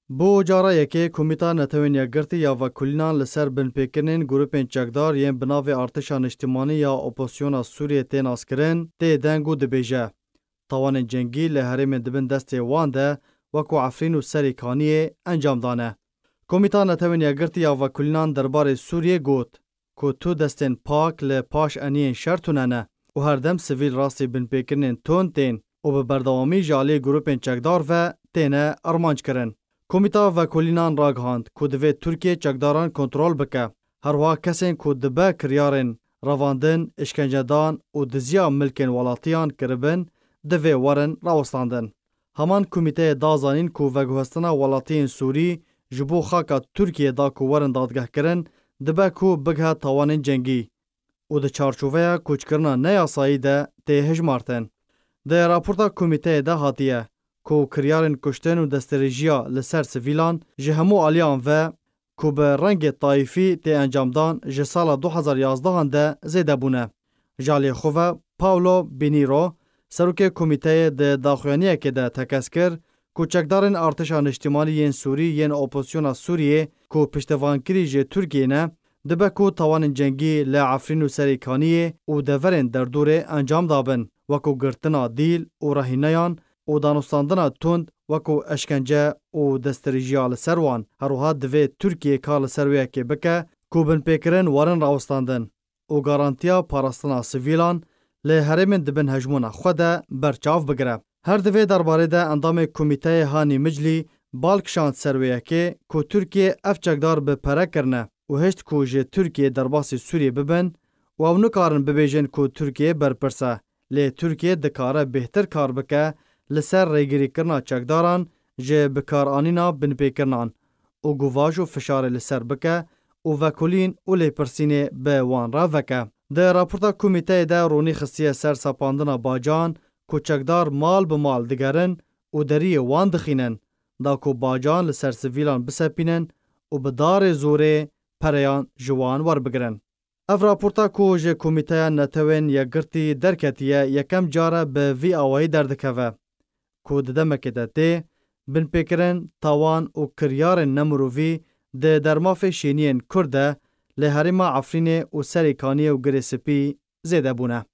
بو جارا یکی کمیتا نتوین یگرتی یا وکولینان لسر بن پیکنین گروپین چکدار ین بناوی ارتشان اجتماعی یا اپوزیسیون سوریه تین اسکرین تی دنگو دبیجه. طوان جنگی لحرم دبن دست وان ده وکو عفرین و سری کانیه انجام دانه. کمیتا نتوین یگرتی یا وکولینان دربار سوریه گوت که تو دستین پاک لپاش انین شرطونه نه و هر دم سویل راستی بن پیکنین تون تین و به بردوامی جالی گروپین چکدار و تینه ارمانج کرن. کمیتا وکولینان راگهاند که دوی ترکیه چکداران کنترل بکه. هروا کسین که دبه کریارن رواندن، اشکنجدان و دزیا ملکن ولاتیان کربن دوی ورن راوستاندن. همان کمیته دازانین که وگوهستنا ولاتین سوری جبو خاکا ترکیه دا که ورن دادگه کرن دبه که بگه تاوانین جنگی و ده چارچووه کوچکرنا نیاسایی ده ته هجمارتن. ده راپورتا کمیته ده هاتیه که کریارن کشتن و دستریجیا لسر سویلان جهمو آلیان و که به رنگ طایفی تی انجام دان جه سال 2011 ده زیده بونه. جالی خواه پاولو بینیرو سروک کمیته ده داخوانیه که ده تکس کر که چکدارن ارتشان اجتماعی ین سوری ین اپوزیسیون سوریه که پشتوانکری جه ترکیه نه دبه که توان جنگی لعفرین و سریکانیه و دورن در دوره انجام دابن وکو گرتنا دیل و رهینیان و دانستاندنا تند وکو اشکنجه و دستریجیال سروان هروها دوی ترکیه کال سرویه که بکه که بن پیکرن وارن راوستاندن و گارانتیا پاراستنا سویلان لی هرمن دبن هجمونا خوده برچاف بگره. هر دوی درباره ده اندام کمیته هانی مجلی بالکشاند سرویه که ترکیه افچکدار به پره کرنه و هشت که جه ترکیه در باسی سوریه ببن و او نکارن ببیجن که ترکیه برپرسه لی ترکیه دکاره بهتر کار بکه لسر ریگیری کرنا چکداران جه بکار آنینا بن پیکرنان و گواج و فشار لسر بکه و وکولین و لی پرسینه به وان را وکه. ده راپورتا کمیته ده رونی خستیه سر سپاندنا باجان که چکدار مال به مال دگرن و دری وان دخینن دا که باجان لسر سویلان بسپینن و بدار زوره پریان جوان ور بگرن. اف راپورتا که جه کمیته نتوین یگرتی درکتیه یکم جاره به وی آوائی دردکوه که دمکه ده ده بن پیکرن تاوان و کریار نمرووی ده درماف شینین کرده لحرما عفرین و سریکانی و گریسپی زیده بونه.